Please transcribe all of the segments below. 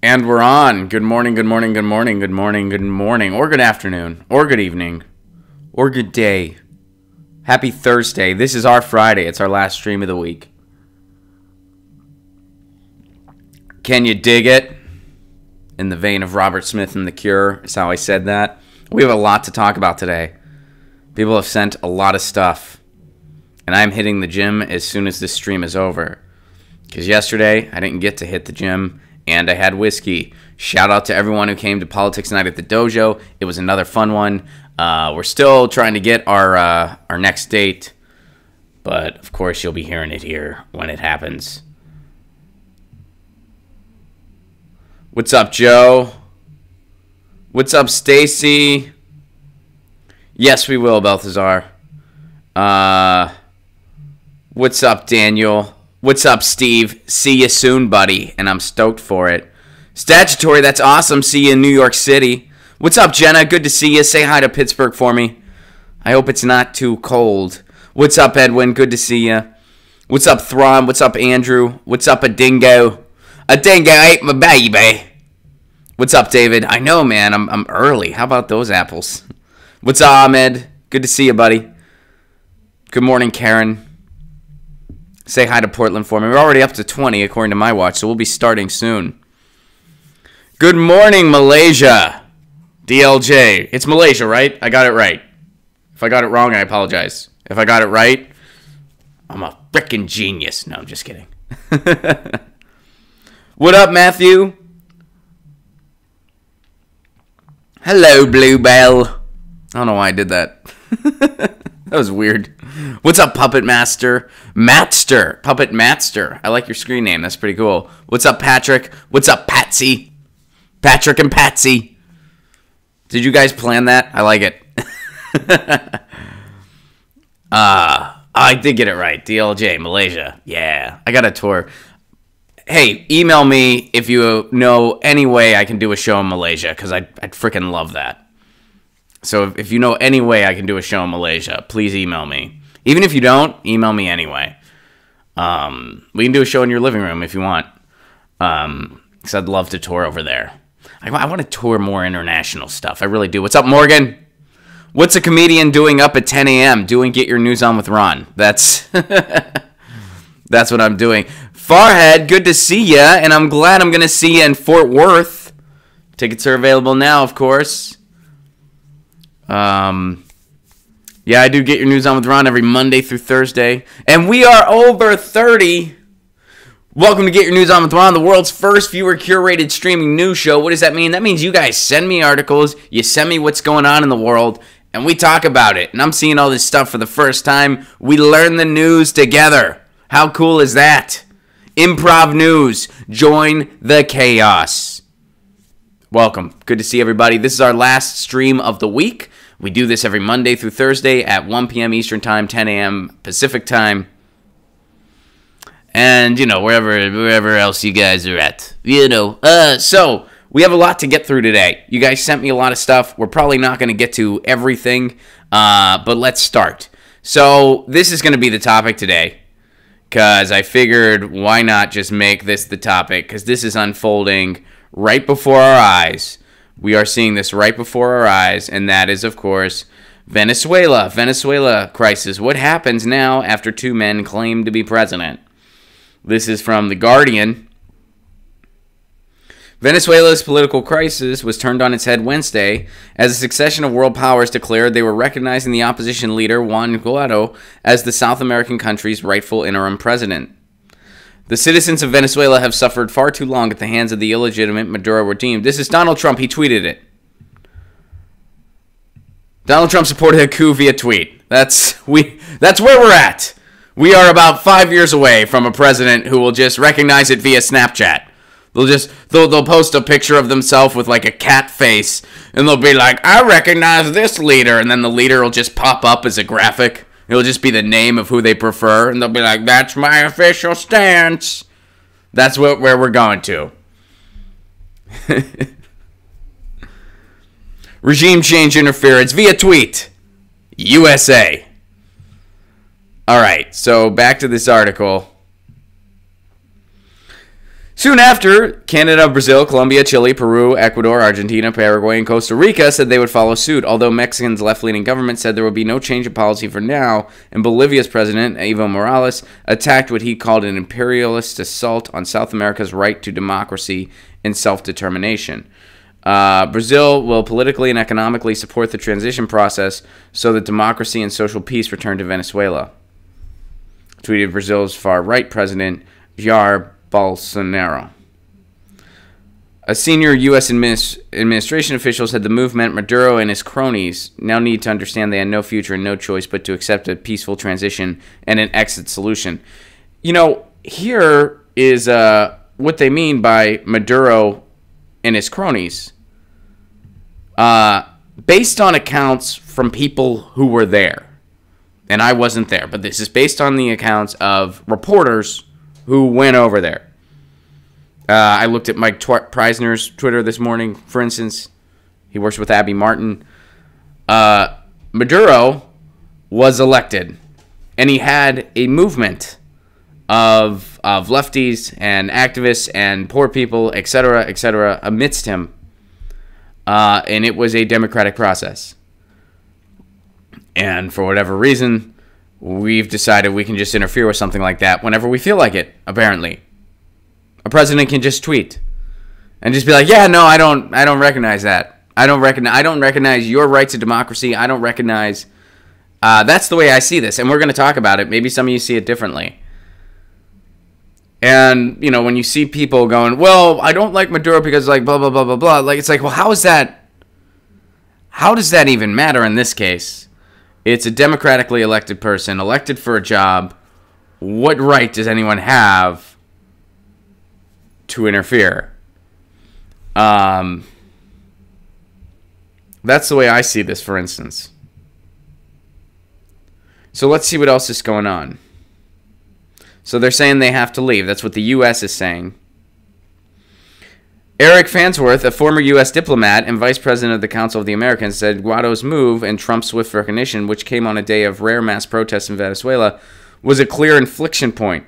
And we're on. Good morning, good morning, good morning, good morning, good morning, or good afternoon, or good evening, or good day. Happy Thursday. This is our Friday. It's our last stream of the week. Can you dig it? In the vein of Robert Smith and The Cure is how I said that. We have a lot to talk about today. People have sent a lot of stuff. And I'm hitting the gym as soon as this stream is over. Because yesterday, I didn't get to hit the gym. And I had whiskey. Shout out to everyone who came to Politics Night at the Dojo. It was another fun one. We're still trying to get our next date. But, of course, you'll be hearing it here when it happens. What's up, Joe? What's up, Stacy? Yes, we will, Balthazar. What's up, Daniel? What's up, Steve? See you soon, buddy. And I'm stoked for it. Statutory, that's awesome. See you in New York City. What's up, Jenna? Good to see you. Say hi to Pittsburgh for me. I hope it's not too cold. What's up, Edwin? Good to see you. What's up, Throm? What's up, Andrew? What's up, a dingo? A dingo ate my baby. What's up, David? I know, man. I'm early. How about those apples? What's up, Ahmed? Good to see you, buddy. Good morning, Karen. Say hi to Portland for me. We're already up to 20 according to my watch, so we'll be starting soon. Good morning, Malaysia. DLJ. It's Malaysia, right? I got it right. If I got it wrong, I apologize. If I got it right, I'm a frickin' genius. No, I'm just kidding. What up, Matthew? Hello, Bluebell. I don't know why I did that. That was weird. What's up, Puppet Master? Matster. Puppet Matster. I like your screen name. That's pretty cool. What's up, Patrick? What's up, Patsy? Patrick and Patsy. Did you guys plan that? I like it. I did get it right. DLJ, Malaysia. Yeah. I got a tour. Hey, email me if you know any way I can do a show in Malaysia, because I'd freaking love that. So if you know any way I can do a show in Malaysia, please email me. Even if you don't, email me anyway. We can do a show in your living room if you want. Because I'd love to tour over there. I want to tour more international stuff. I really do. What's up, Morgan? What's a comedian doing up at 10 a.m.? Doing Get Your News On with Ron. That's that's what I'm doing. Farhead, good to see ya, and I'm glad I'm going to see you in Fort Worth. Tickets are available now, of course. Yeah, I do Get Your News On with Ron every Monday through Thursday. And we are over 30. Welcome to Get Your News On with Ron, the world's first viewer-curated streaming news show. What does that mean? That means you guys send me articles, you send me what's going on in the world, and we talk about it. And I'm seeing all this stuff for the first time. We learn the news together. How cool is that? Improv news. Join the chaos. Welcome. Good to see everybody. This is our last stream of the week. We do this every Monday through Thursday at 1 p.m. Eastern Time, 10 a.m. Pacific Time. And, you know, wherever else you guys are at. You know. So, we have a lot to get through today. You guys sent me a lot of stuff. We're probably not going to get to everything. But let's start. So, this is going to be the topic today. Because I figured, why not just make this the topic? Because this is unfolding right before our eyes. We are seeing this right before our eyes, and that is, of course, Venezuela. Venezuela crisis. What happens now after two men claim to be president? This is from The Guardian. Venezuela's political crisis was turned on its head Wednesday as a succession of world powers declared they were recognizing the opposition leader Juan Guaido as the South American country's rightful interim president. The citizens of Venezuela have suffered far too long at the hands of the illegitimate Maduro regime. This is Donald Trump. He tweeted it. Donald Trump supported a coup via tweet. That's where we're at. We are about 5 years away from a president who will just recognize it via Snapchat. They'll post a picture of themselves with like a cat face, and they'll be like, I recognize this leader, and then the leader will just pop up as a graphic. It'll just be the name of who they prefer, and they'll be like, that's my official stance. That's where we're going to. Regime change interference via tweet. USA. All right, so back to this article. Soon after, Canada, Brazil, Colombia, Chile, Peru, Ecuador, Argentina, Paraguay, and Costa Rica said they would follow suit, although Mexico's left-leaning government said there would be no change of policy for now, and Bolivia's president, Evo Morales, attacked what he called an imperialist assault on South America's right to democracy and self-determination. Brazil will politically and economically support the transition process so that democracy and social peace return to Venezuela, tweeted Brazil's far-right president, Jair Bolsonaro. A senior U.S. administration official said the move meant Maduro and his cronies now need to understand they had no future and no choice but to accept a peaceful transition and an exit solution. You know, here is what they mean by Maduro and his cronies. Based on accounts from people who were there, and I wasn't there, but this is based on the accounts of reporters who went over there. I looked at Mike Preisner's Twitter this morning, for instance. He works with Abby Martin. Maduro was elected, and he had a movement of lefties and activists and poor people, etc., amidst him. And it was a democratic process. And for whatever reason, we've decided we can just interfere with something like that whenever we feel like it, apparently. A president can just tweet and just be like, yeah, no, I don't recognize that. I don't recognize your right to democracy. I don't recognize that's the way I see this. And we're going to talk about it. Maybe some of you see it differently. And, you know, when you see people going, well, I don't like Maduro because like blah, blah, blah, blah, blah. Like, it's like, well, how does that even matter in this case? It's a democratically elected person, elected for a job. What right does anyone have to interfere? That's the way I see this, for instance. So let's see what else is going on. So they're saying they have to leave. That's what the U.S. is saying. Eric Farnsworth, a former U.S. diplomat and vice president of the Council of the Americans, said Guaido's move and Trump's swift recognition, which came on a day of rare mass protests in Venezuela, was a clear inflection point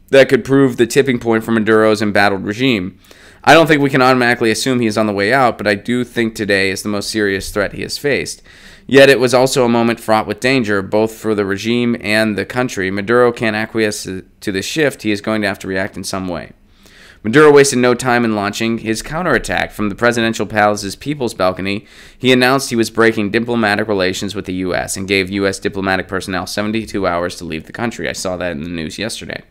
that could prove the tipping point for Maduro's embattled regime. I don't think we can automatically assume he is on the way out, but I do think today is the most serious threat he has faced. Yet it was also a moment fraught with danger, both for the regime and the country. Maduro can't acquiesce to the shift. He is going to have to react in some way. Maduro wasted no time in launching his counterattack. From the presidential palace's People's Balcony, he announced he was breaking diplomatic relations with the U.S. and gave U.S. diplomatic personnel 72 hours to leave the country. I saw that in the news yesterday.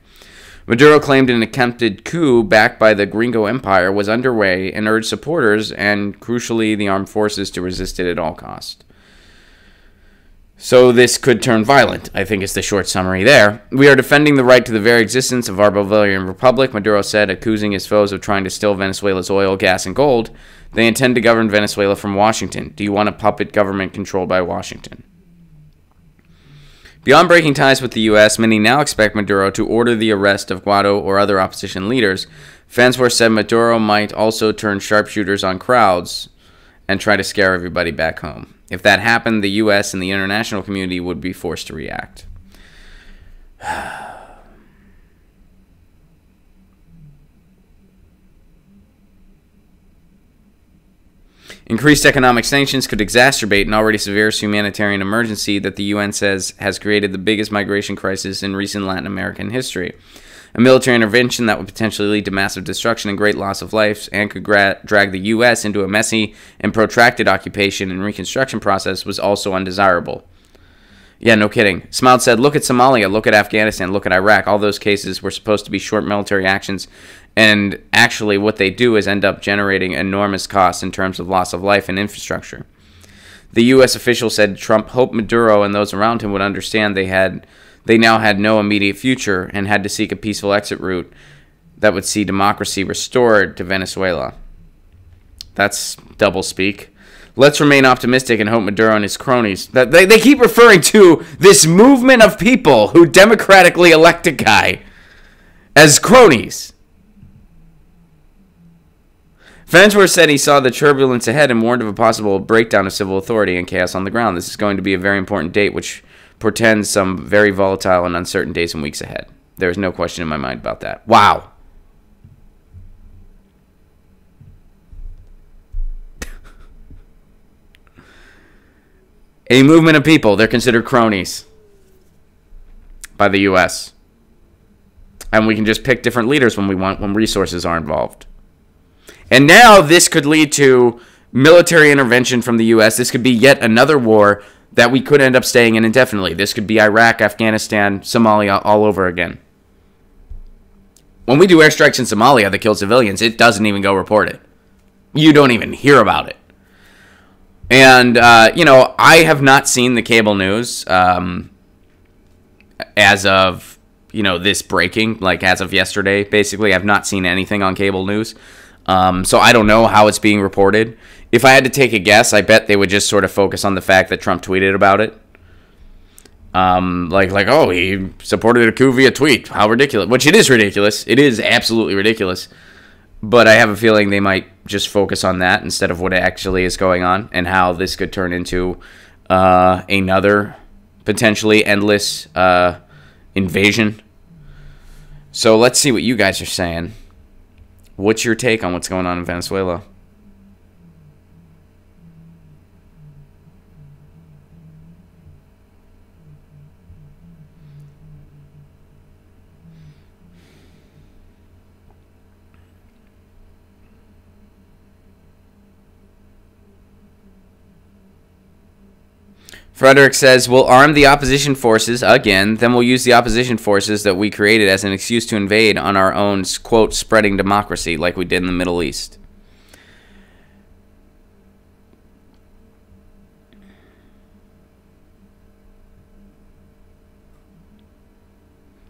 Maduro claimed an attempted coup backed by the Gringo Empire was underway and urged supporters and, crucially, the armed forces to resist it at all costs. So this could turn violent, I think is the short summary there. We are defending the right to the very existence of our Bolivarian Republic, Maduro said, accusing his foes of trying to steal Venezuela's oil, gas, and gold. They intend to govern Venezuela from Washington. Do you want a puppet government controlled by Washington? Beyond breaking ties with the U.S., many now expect Maduro to order the arrest of Guaido or other opposition leaders. Farnsworth said Maduro might also turn sharpshooters on crowds and try to scare everybody back home. If that happened, the U.S. and the international community would be forced to react. Increased economic sanctions could exacerbate an already severe humanitarian emergency that the UN says has created the biggest migration crisis in recent Latin American history. A military intervention that would potentially lead to massive destruction and great loss of lives and could drag the U.S. into a messy and protracted occupation and reconstruction process was also undesirable. Yeah, no kidding. Smiled said, look at Somalia, look at Afghanistan, look at Iraq. All those cases were supposed to be short military actions, and actually what they do is end up generating enormous costs in terms of loss of life and infrastructure. The U.S. official said Trump hoped Maduro and those around him would understand they now had no immediate future and had to seek a peaceful exit route that would see democracy restored to Venezuela. That's doublespeak. Let's remain optimistic and hope Maduro and his cronies... They keep referring to this movement of people who democratically elect a guy as cronies. Farnsworth said he saw the turbulence ahead and warned of a possible breakdown of civil authority and chaos on the ground. This is going to be a very important date, which portends some very volatile and uncertain days and weeks ahead. There is no question in my mind about that. Wow. A movement of people. They're considered cronies by the U.S. And we can just pick different leaders when we want, when resources are involved. And now this could lead to military intervention from the U.S. This could be yet another war that we could end up staying in indefinitely. This could be Iraq, Afghanistan, Somalia, all over again. When we do airstrikes in Somalia that kill civilians, it doesn't even go reported. You don't even hear about it. And, I have not seen the cable news as of, this breaking, like as of yesterday, basically. I've not seen anything on cable news. So I don't know how it's being reported. If I had to take a guess, I bet they would just sort of focus on the fact that Trump tweeted about it. Oh, he supported a coup via tweet. How ridiculous. Which it is ridiculous. It is absolutely ridiculous. But I have a feeling they might just focus on that instead of what actually is going on and how this could turn into another potentially endless invasion. So let's see what you guys are saying. What's your take on what's going on in Venezuela? Frederick says, we'll arm the opposition forces again, then we'll use the opposition forces that we created as an excuse to invade on our own, quote, spreading democracy like we did in the Middle East.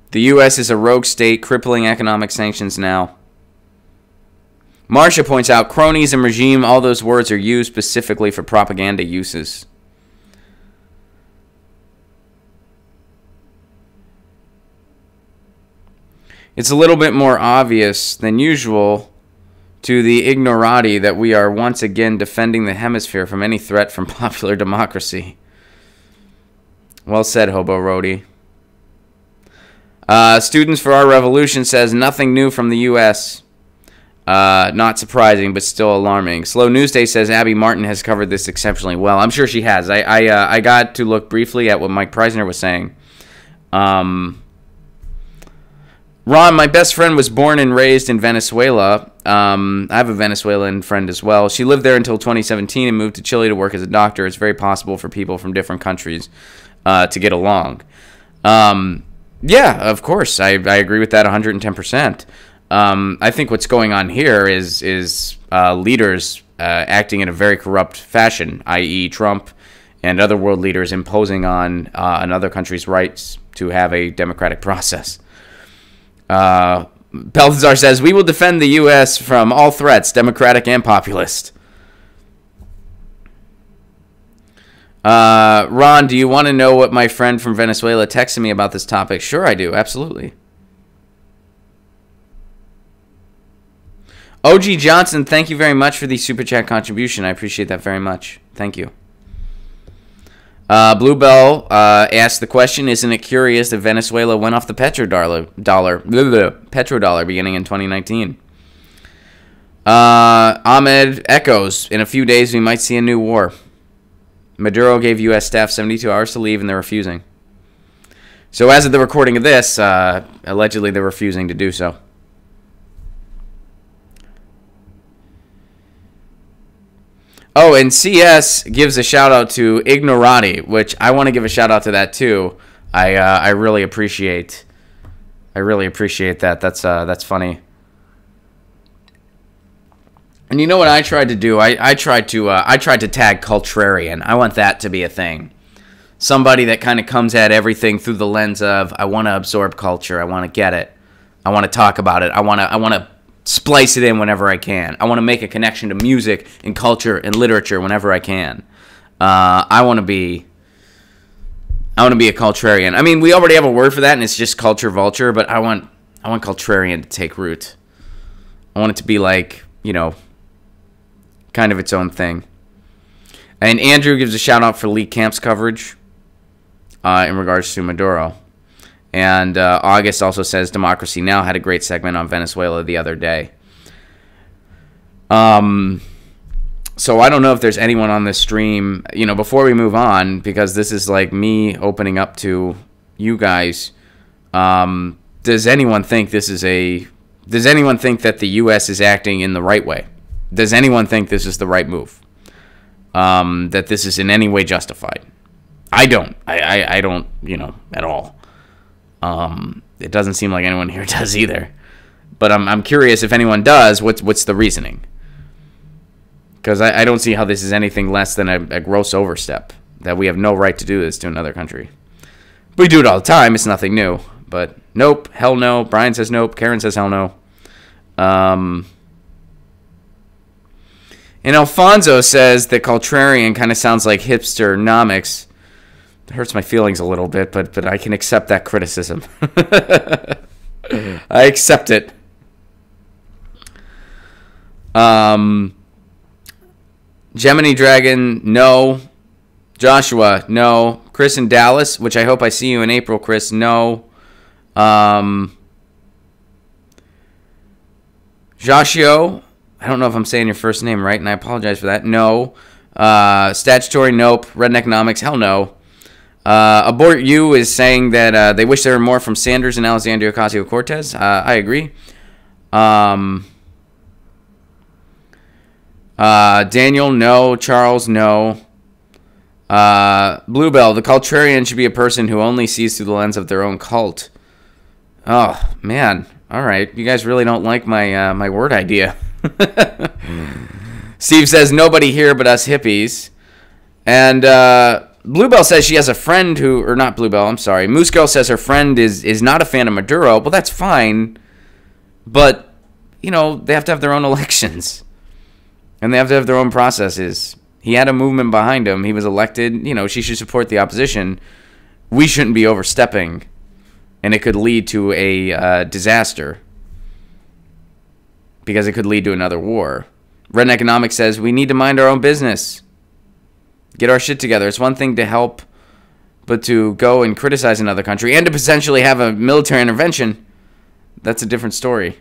The U.S. is a rogue state, crippling economic sanctions now. Marcia points out, cronies and regime, all those words are used specifically for propaganda uses. It's a little bit more obvious than usual to the ignorati that we are once again defending the hemisphere from any threat from popular democracy. Well said, Hobo Rody. Students for Our Revolution says, nothing new from the U.S. Not surprising, but still alarming. Slow News Day says, Abby Martin has covered this exceptionally well. I'm sure she has. I got to look briefly at what Mike Preisner was saying. Ron, my best friend was born and raised in Venezuela. I have a Venezuelan friend as well. She lived there until 2017 and moved to Chile to work as a doctor. It's very possible for people from different countries to get along. Yeah, of course. I agree with that 110%. I think what's going on here is leaders acting in a very corrupt fashion, i.e. Trump and other world leaders imposing on another country's rights to have a democratic process. Balthazar says, we will defend the U.S. from all threats, democratic and populist. Ron, do you want to know what my friend from Venezuela texted me about this topic? Sure, I do. Absolutely. OG Johnson, thank you very much for the Super Chat contribution. I appreciate that very much. Thank you. Bluebell asked the question, isn't it curious that Venezuela went off the petrodollar beginning in 2019? Ahmed echoes, in a few days we might see a new war. Maduro gave U.S. staff 72 hours to leave, and they're refusing. So as of the recording of this, allegedly they're refusing to do so. Oh, and CS gives a shout-out to Ignorati, which I want to give a shout-out to that, too. I really appreciate that. That's funny. And you know what I tried to do? I tried to tag contrarian. I want that to be a thing. Somebody that kind of comes at everything through the lens of, I want to absorb culture. I want to get it. I want to talk about it. I want to splice it in whenever I can. I want to make a connection to music and culture and literature whenever I can. I want to be a contrarian. I mean, we already have a word for that, and it's just culture vulture. But I want contrarian to take root. I want it to be like, kind of its own thing. And Andrew gives a shout out for Lee Camp's coverage in regards to Maduro. And August also says Democracy Now! Had a great segment on Venezuela the other day. So I don't know if there's anyone on this stream, before we move on, because this is like me opening up to you guys. Does anyone think that the U.S. is acting in the right way? Does anyone think this is the right move? That this is in any way justified? I don't. I don't, at all. It doesn't seem like anyone here does either. But I'm curious if anyone does, what's the reasoning? Because I don't see how this is anything less than a gross overstep. That we have no right to do this to another country. We do it all the time. It's nothing new. But nope, hell no. Brian says nope. Karen says hell no. And Alfonso says that contrarian kind of sounds like hipster-nomics. It hurts my feelings a little bit, but I can accept that criticism. I accept it. Gemini Dragon, no. Joshua, no. Chris in Dallas, which I hope I see you in April, Chris, no. Joshio, I don't know if I'm saying your first name right, and I apologize for that. No. Statutory, nope. Redneckonomics, hell no. Abort You is saying that they wish there were more from Sanders and Alexandria Ocasio Cortes. I agree. Daniel, no. Charles, no. Bluebell, the culturian should be a person who only sees through the lens of their own cult. Oh, man. All right. You guys really don't like my my word idea. Steve says, nobody here but us hippies. And Bluebell says she has a friend who, or not Bluebell, I'm sorry. Moose Girl says her friend is not a fan of Maduro. Well, that's fine. But, they have to have their own elections. And they have to have their own processes. He had a movement behind him. He was elected. She should support the opposition. We shouldn't be overstepping. And it could lead to a disaster. Because it could lead to another war. Red Economics says we need to mind our own business. Get our shit together. It's one thing to help, but to go and criticize another country and to potentially have a military intervention, that's a different story.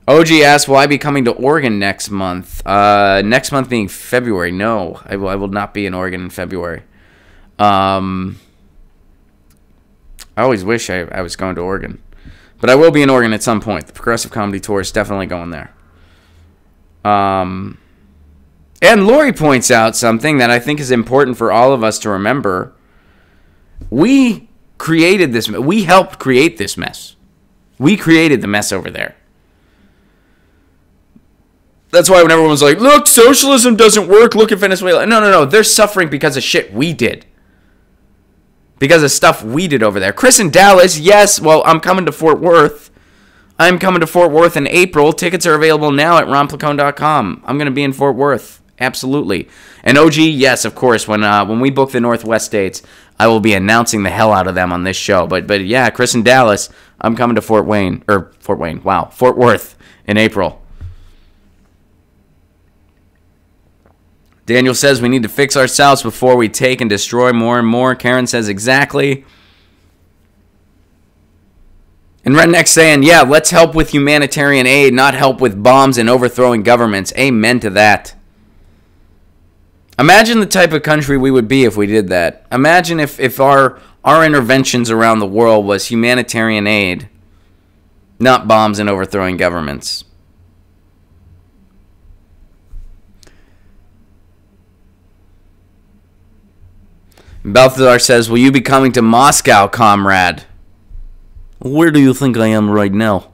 OG asks, will I be coming to Oregon next month? Next month being February. No, I will not be in Oregon in February. I always wish I was going to Oregon. But I will be in Oregon at some point. The Progressive Comedy Tour is definitely going there. And Lori points out something that I think is important for all of us to remember. We created this. We helped create this mess. We created the mess over there. That's why when everyone's like, look, socialism doesn't work. Look at Venezuela. No. They're suffering because of shit we did. Because of stuff we did over there. Chris in Dallas, yes. Well, I'm coming to Fort Worth. I'm coming to Fort Worth in April. Tickets are available now at ronplacone.com. I'm going to be in Fort Worth. Absolutely. And OG, yes, of course. When we book the Northwest states, I will be announcing the hell out of them on this show. But yeah, Chris in Dallas, I'm coming to Fort Worth in April. Daniel says we need to fix ourselves before we take and destroy more and more. Karen says exactly. And Redneck's saying, yeah, let's help with humanitarian aid, not help with bombs and overthrowing governments. Amen to that. Imagine the type of country we would be if we did that. Imagine if our interventions around the world was humanitarian aid, not bombs and overthrowing governments. Balthazar says, will you be coming to Moscow, comrade? Where do you think I am right now?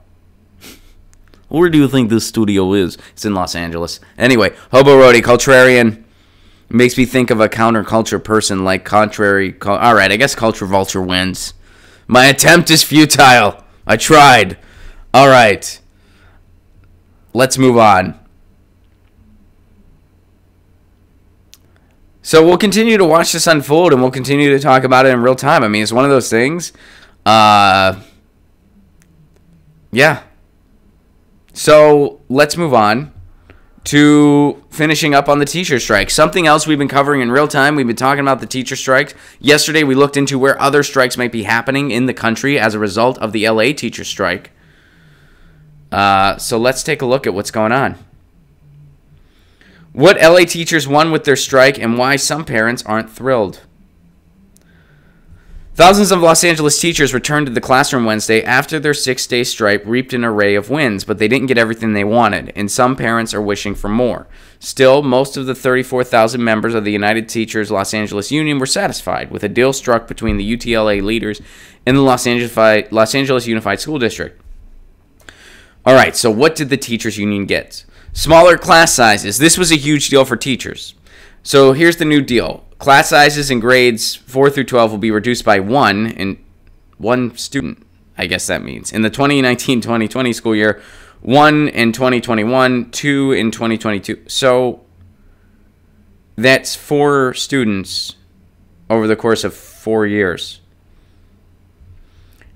Where do you think this studio is? It's in Los Angeles. Anyway, Hobo Roadie, contrarian. Makes me think of a counterculture person like contrary. Alright, I guess culture vulture wins. My attempt is futile. I tried. Alright. Let's move on. So we'll continue to watch this unfold, and we'll continue to talk about it in real time. I mean, it's one of those things. Yeah. So let's move on. to finishing up on the teacher strike. Something else we've been covering in real time. We've been talking about the teacher strike. Yesterday, we looked into where other strikes might be happening in the country as a result of the LA teacher strike. So let's take a look at what's going on. What LA teachers won with their strike and why some parents aren't thrilled. Thousands of Los Angeles teachers returned to the classroom Wednesday after their 6-day strike reaped an array of wins, but they didn't get everything they wanted, and some parents are wishing for more. Still, most of the 34,000 members of the United Teachers Los Angeles Union were satisfied with a deal struck between the UTLA leaders and the Los Angeles Unified School District. All right, so what did the teachers union get? Smaller class sizes. This was a huge deal for teachers. So here's the new deal. Class sizes in grades 4 through 12 will be reduced by one student, I guess that means. In the 2019-2020 school year, 1 in 2021, 2 in 2022. So that's 4 students over the course of 4 years.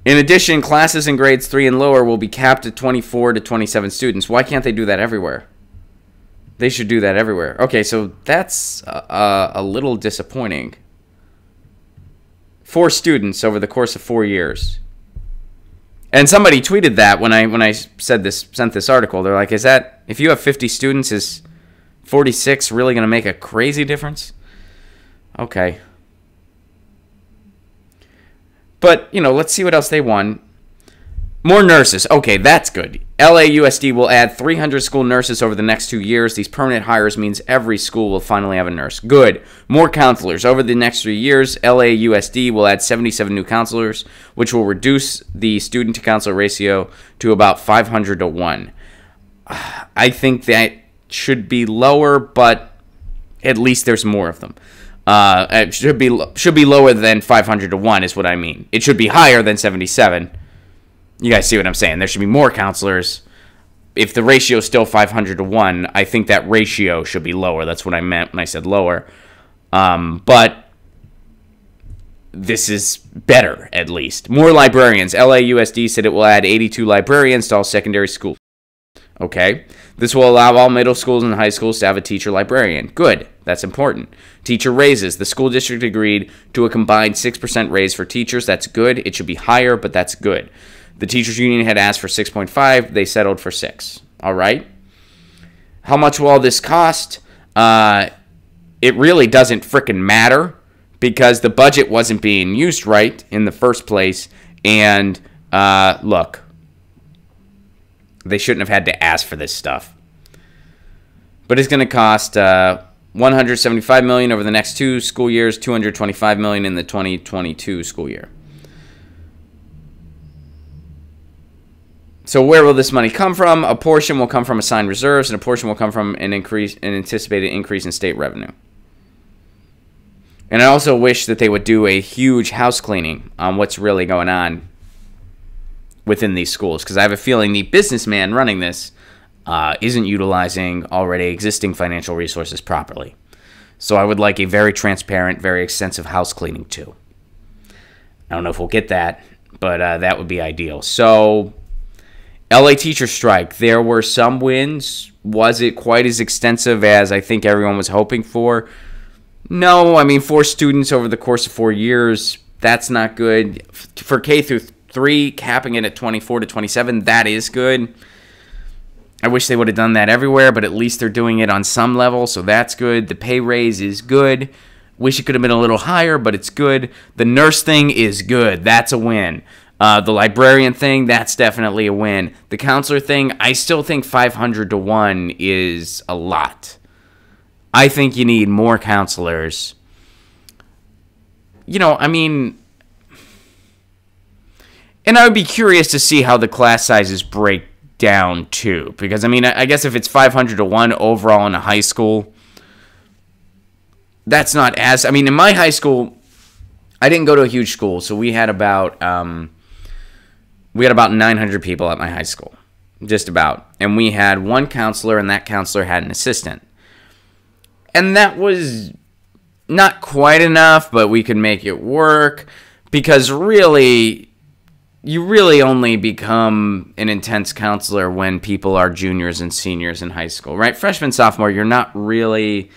In addition, classes in grades 3 and lower will be capped at 24 to 27 students. Why can't they do that everywhere? They should do that everywhere. Okay, so that's a little disappointing. 4 students over the course of 4 years. And somebody tweeted that when I sent this article. They're like, is that, if you have 50 students, is 46 really going to make a crazy difference? Okay. But, let's see what else they won. More nurses. Okay, that's good. LAUSD will add 300 school nurses over the next 2 years. These permanent hires means every school will finally have a nurse. Good. More counselors. Over the next 3 years, LAUSD will add 77 new counselors, which will reduce the student-to-counselor ratio to about 500 to 1. I think that should be lower, but at least there's more of them. It should be lower than 500 to 1 is what I mean. It should be higher than 77. You guys see what I'm saying? There should be more counselors. If the ratio is still 500 to 1, I think that ratio should be lower. That's what I meant when I said lower. But this is better, at least. More librarians. LAUSD said it will add 82 librarians to all secondary schools. Okay. This will allow all middle schools and high schools to have a teacher librarian. Good. That's important. Teacher raises. The school district agreed to a combined 6% raise for teachers. That's good. It should be higher, but that's good. The teachers union had asked for 6.5. They settled for 6. All right. How much will all this cost? It really doesn't frickin' matter because the budget wasn't being used right in the first place. And look, they shouldn't have had to ask for this stuff. But it's going to cost $175 million over the next 2 school years, $225 million in the 2022 school year. So where will this money come from? A portion will come from assigned reserves, and a portion will come from an anticipated increase in state revenue. And I also wish that they would do a huge house cleaning on what's really going on within these schools, because I have a feeling the businessman running this isn't utilizing already existing financial resources properly. So I would like a very transparent, very extensive house cleaning too. I don't know if we'll get that, but that would be ideal. So LA teacher strike. There were some wins. Was it quite as extensive as I think everyone was hoping for? No. I mean, 4 students over the course of 4 years, that's not good. For K through 3, capping it at 24 to 27, that is good. I wish they would have done that everywhere, but at least they're doing it on some level, so that's good. The pay raise is good. Wish it could have been a little higher, but it's good. The nurse thing is good. That's a win. The librarian thing, that's definitely a win. The counselor thing, I still think 500 to 1 is a lot. I think you need more counselors. I mean, and I would be curious to see how the class sizes break down too. Because, I mean, I guess if it's 500 to 1 overall in a high school, that's not as... I mean, in my high school, I didn't go to a huge school, so we had about 900 people at my high school, just about. And we had one counselor, and that counselor had an assistant. And that was not quite enough, but we could make it work because really you really only become an intense counselor when people are juniors and seniors in high school, right? Freshman, sophomore, you're not really,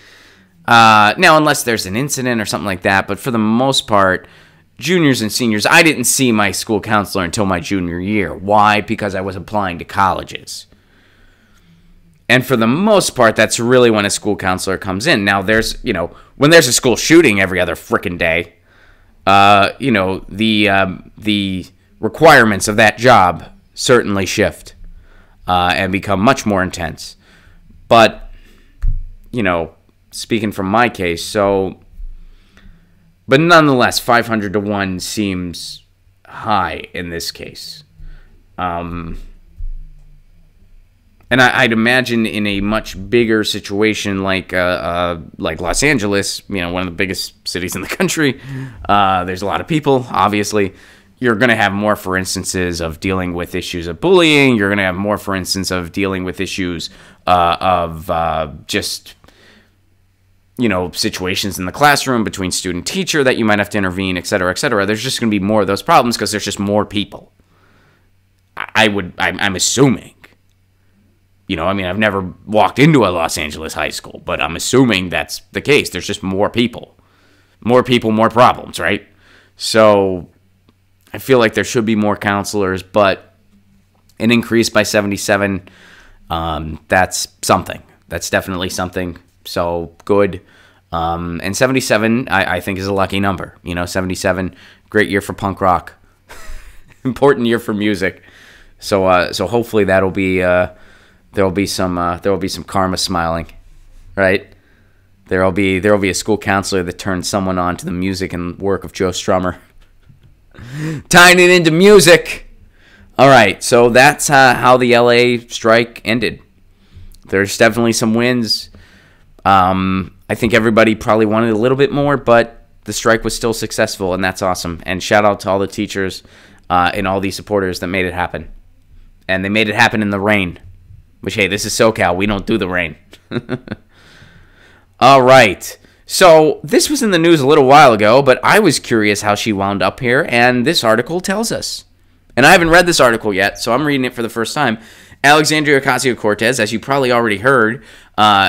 now unless there's an incident or something like that, but for the most part, juniors and seniors, I didn't see my school counselor until my junior year. Why? Because I was applying to colleges. And for the most part, that's really when a school counselor comes in. Now, there's, when there's a school shooting every other frickin' day, the requirements of that job certainly shift and become much more intense. But, speaking from my case, but nonetheless, 500 to 1 seems high in this case. And I'd imagine in a much bigger situation like Los Angeles, one of the biggest cities in the country, there's a lot of people, obviously. You're going to have more, for instances, of dealing with issues of bullying. You're going to have more, for instance, of dealing with issues of just, situations in the classroom between student-teacher that you might have to intervene, et cetera, et cetera. There's just going to be more of those problems because there's just more people. I'm assuming. I've never walked into a Los Angeles high school, but I'm assuming that's the case. There's just more people. More people, more problems, right? So I feel like there should be more counselors, but an increase by 77, that's something. That's definitely something. So good. And 77, I think, is a lucky number. 77, great year for punk rock. Important year for music. So hopefully that'll be there will be some karma smiling, right? There will be a school counselor that turns someone on to the music and work of Joe Strummer. Tying it into music. All right, so that's how the LA strike ended. There's definitely some wins. I think everybody probably wanted a little bit more, but the strike was still successful, and that's awesome. And shout out to all the teachers and all the supporters that made it happen. And they made it happen in the rain. Which, hey, this is SoCal. We don't do the rain. All right. So this was in the news a little while ago, but I was curious how she wound up here, and this article tells us. And I haven't read this article yet, so I'm reading it for the first time. Alexandria Ocasio-Cortez, as you probably already heard,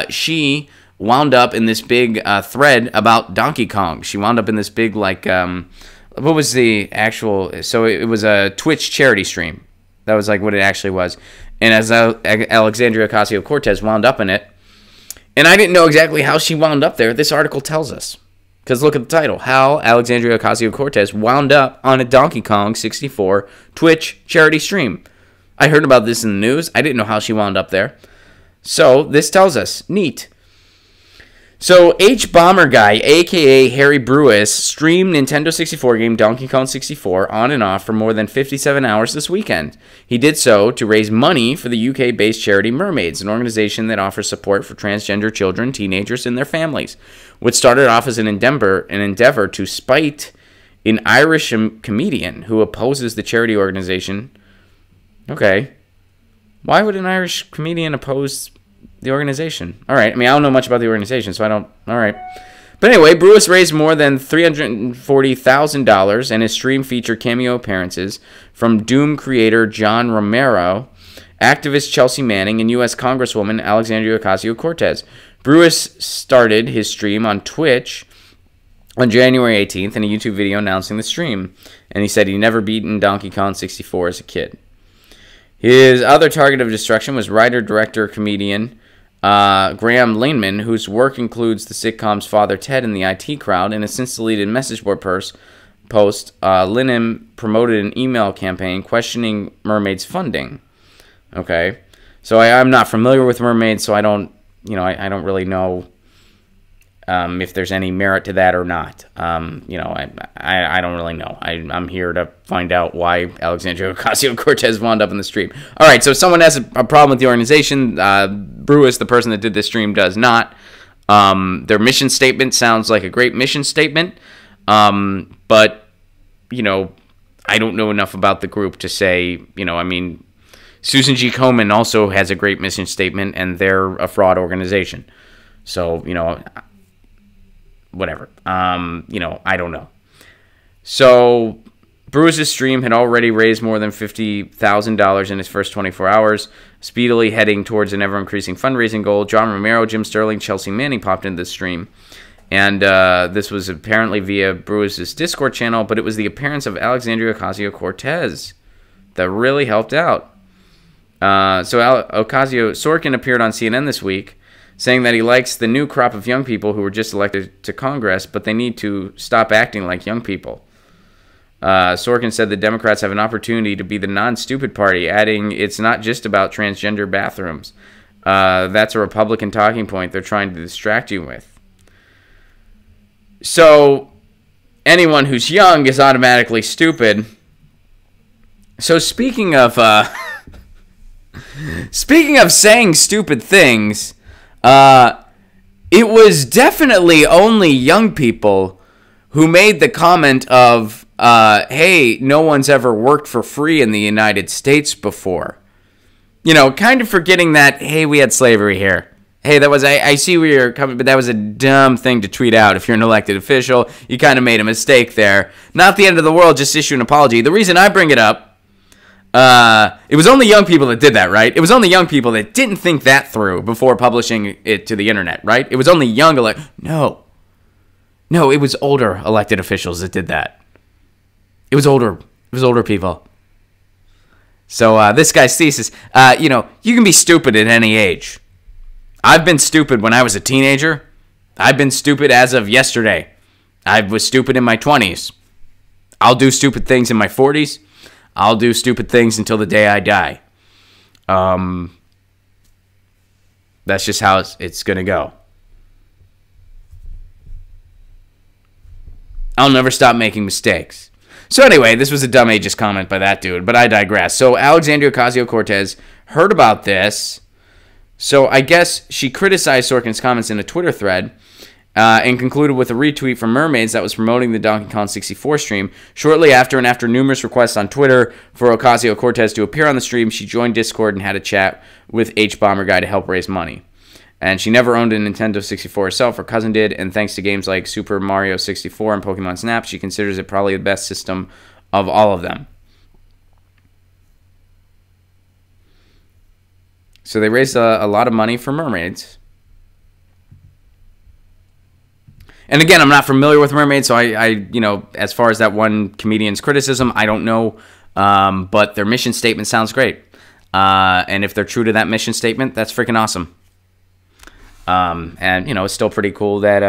she wound up in this big thread about Donkey Kong. She wound up in this big, what was the actual... So it was a Twitch charity stream. That was what it actually was. And as Alexandria Ocasio-Cortez wound up in it, and I didn't know exactly how she wound up there, this article tells us. Because look at the title, How Alexandria Ocasio-Cortez Wound Up on a Donkey Kong 64 Twitch Charity Stream. I heard about this in the news. I didn't know how she wound up there. So this tells us, neat. So H-Bomber Guy, a.k.a. Harry Brewis, streamed Nintendo 64 game Donkey Kong 64 on and off for more than 57 hours this weekend. He did so to raise money for the UK-based charity Mermaids, an organization that offers support for transgender children, teenagers, and their families. What started off as an endeavor to spite an Irish comedian who opposes the charity organization. Okay. Why would an Irish comedian oppose the organization? All right. I don't know much about the organization, so I don't... All right. But anyway, Brewis raised more than $340,000, and his stream featured cameo appearances from Doom creator John Romero, activist Chelsea Manning, and U.S. Congresswoman Alexandria Ocasio-Cortez. Brewis started his stream on Twitch on January 18th in a YouTube video announcing the stream, and he said he never beaten Donkey Kong 64 as a kid. His other target of destruction was writer, director, comedian Graham Lineman, whose work includes the sitcoms Father Ted and the IT Crowd. In a since-deleted message board post, Lineman promoted an email campaign questioning Mermaid's funding. Okay, so I'm not familiar with Mermaids, so I don't really know if there's any merit to that or not. I don't really know. I'm here to find out why Alexandria Ocasio-Cortez wound up in the stream. All right, so if someone has a problem with the organization, Brewis, the person that did this stream, does not. Their mission statement sounds like a great mission statement, but, I don't know enough about the group to say, Susan G. Komen also has a great mission statement, and they're a fraud organization. So, whatever. I don't know. So, Bruce's stream had already raised more than $50,000 in his first 24 hours, speedily heading towards an ever-increasing fundraising goal. John Romero, Jim Sterling, Chelsea Manning popped into the stream. And this was apparently via Bruce's Discord channel, but it was the appearance of Alexandria Ocasio-Cortez that really helped out. Sorkin appeared on CNN this week, saying that he likes the new crop of young people who were just elected to Congress, but they need to stop acting like young people. Sorkin said the Democrats have an opportunity to be the non-stupid party, adding, it's not just about transgender bathrooms. That's a Republican talking point they're trying to distract you with. So, anyone who's young is automatically stupid. So speaking of saying stupid things, it was definitely only young people who made the comment of, hey, no one's ever worked for free in the United States before. You know, kind of forgetting that, hey, we had slavery here. Hey, that was, I see where you're coming, but that was a dumb thing to tweet out. If you're an elected official, you kind of made a mistake there. Not the end of the world, just issue an apology. The reason I bring it up, it was only young people that did that, right? It was only young people that didn't think that through before publishing it to the internet, right? It was only young, no, it was older elected officials that did that. It was older people. So this guy's thesis, you can be stupid at any age. I've been stupid when I was a teenager. I've been stupid as of yesterday. I was stupid in my 20s. I'll do stupid things in my 40s. I'll do stupid things until the day I die. That's just how it's going to go. I'll never stop making mistakes. So anyway, this was a dumb ageist comment by that dude, but I digress. So Alexandria Ocasio-Cortez heard about this. So I guess she criticized Sorkin's comments in a Twitter thread and concluded with a retweet from Mermaids that was promoting the Donkey Kong 64 stream. Shortly after, and after numerous requests on Twitter for Ocasio-Cortez to appear on the stream, she joined Discord and had a chat with H-Bomber Guy to help raise money. And she never owned a Nintendo 64 herself. Her cousin did, and thanks to games like Super Mario 64 and Pokemon Snap, she considers it probably the best system of all of them. So they raised a lot of money for Mermaids. And again, I'm not familiar with Mermaids, so I as far as that one comedian's criticism, I don't know. But their mission statement sounds great. And if they're true to that mission statement, that's freaking awesome. And it's still pretty cool that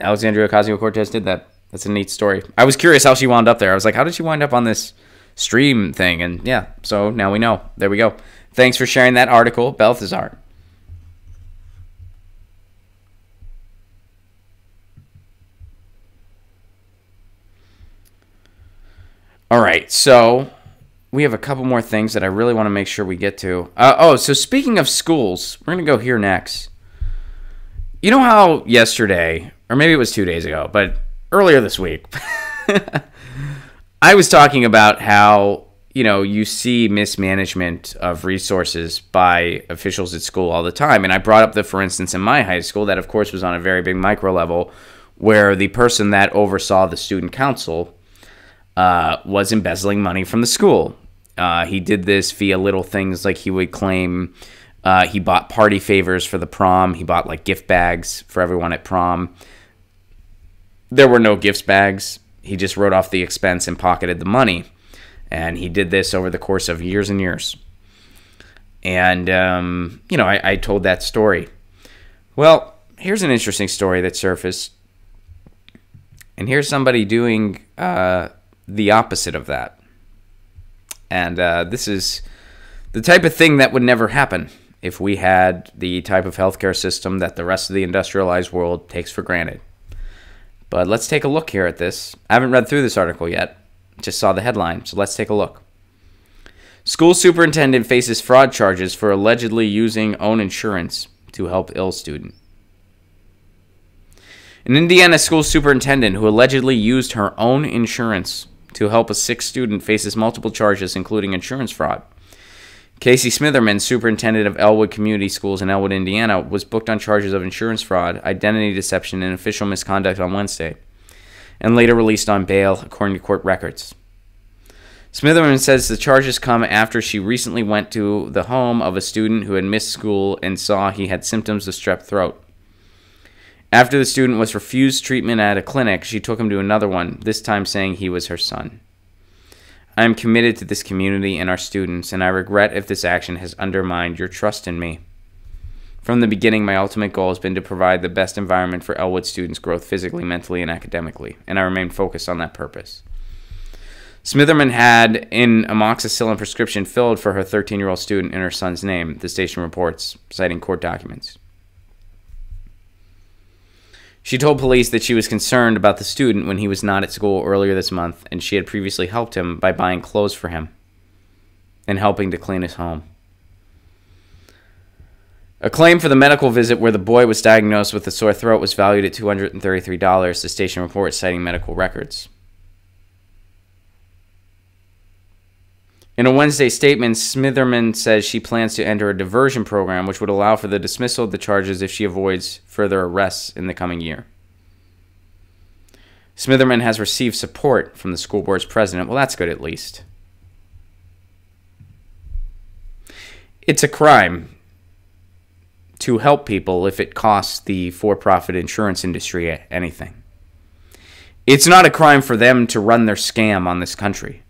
Alexandria Ocasio-Cortez did that. That's a neat story. I was curious how she wound up there. I was like, how did she wind up on this stream thing? And yeah, so now we know. There we go. Thanks for sharing that article, Balthazar. All right, so we have a couple more things that I really want to make sure we get to. So speaking of schools, we're going to go here next. You know how yesterday, or maybe it was 2 days ago, but earlier this week, I was talking about how, you see mismanagement of resources by officials at school all the time. And I brought up for instance, in my high school, that of course was on a very big micro level, where the person that oversaw the student council was embezzling money from the school. He did this via little things like he would claim he bought party favors for the prom. He bought like gift bags for everyone at prom. There were no gift bags. He just wrote off the expense and pocketed the money. And he did this over the course of years and years. And, I told that story. Well, here's an interesting story that surfaced. And here's somebody doing the opposite of that. And this is the type of thing that would never happen if we had the type of healthcare system that the rest of the industrialized world takes for granted. But let's take a look here at this. I haven't read through this article yet. Just saw the headline, so let's take a look. School superintendent faces fraud charges for allegedly using own insurance to help ill student. An Indiana school superintendent who allegedly used her own insurance to help a sick student faces multiple charges, including insurance fraud. Casey Smitherman, superintendent of Elwood Community Schools in Elwood, Indiana, was booked on charges of insurance fraud, identity deception, and official misconduct on Wednesday. and later released on bail, according to court records. Smitherman says the charges come after she recently went to the home of a student who had missed school and saw he had symptoms of strep throat. After the student was refused treatment at a clinic, she took him to another one, this time saying he was her son. I am committed to this community and our students, and I regret if this action has undermined your trust in me. From the beginning, my ultimate goal has been to provide the best environment for Elwood students' growth physically, mentally, and academically, and I remain focused on that purpose. Smitherman had an amoxicillin prescription filled for her 13-year-old student in her son's name, the station reports, citing court documents. She told police that she was concerned about the student when he was not at school earlier this month, and she had previously helped him by buying clothes for him and helping to clean his home. A claim for the medical visit where the boy was diagnosed with a sore throat was valued at $233, the station reports, citing medical records. In a Wednesday statement, Smitherman says she plans to enter a diversion program which would allow for the dismissal of the charges if she avoids further arrests in the coming year. Smitherman has received support from the school board's president. Well, that's good at least. It's a crime to help people if it costs the for-profit insurance industry anything. It's not a crime for them to run their scam on this country.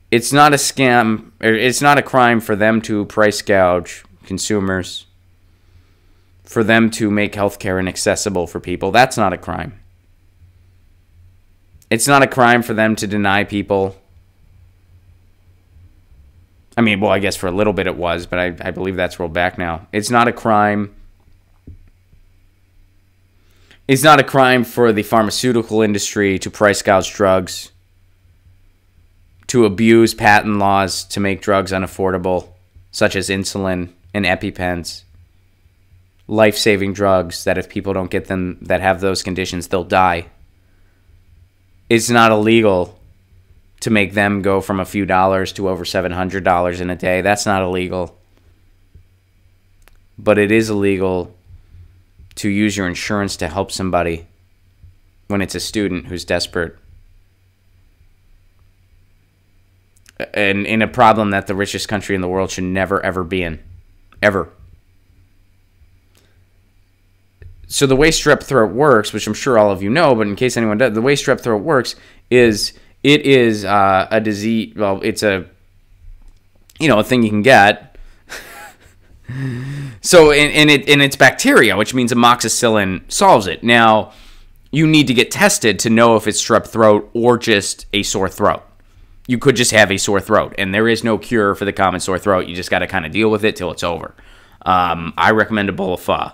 It's not a scam, it's not a crime for them to price gouge consumers, for them to make healthcare inaccessible for people. That's not a crime. It's not a crime for them to deny people. I mean, well, I guess for a little bit it was, but I believe that's rolled back now. It's not a crime. It's not a crime for the pharmaceutical industry to price gouge drugs, to abuse patent laws to make drugs unaffordable, such as insulin and EpiPens, life-saving drugs that if people don't get them that have those conditions, they'll die. It's not illegal to make them go from a few dollars to over $700 in a day. That's not illegal. But it is illegal to use your insurance to help somebody when it's a student who's desperate. And in a problem that the richest country in the world should never, ever be in. Ever. So the way strep throat works, which I'm sure all of you know, but in case anyone does, the way strep throat works is it is a disease. Well, it's a thing you can get. So and it's bacteria, which means amoxicillin solves it. Now, you need to get tested to know if it's strep throat or just a sore throat. You could just have a sore throat, and there is no cure for the common sore throat. You just got to kind of deal with it till it's over. I recommend a bowl of pho.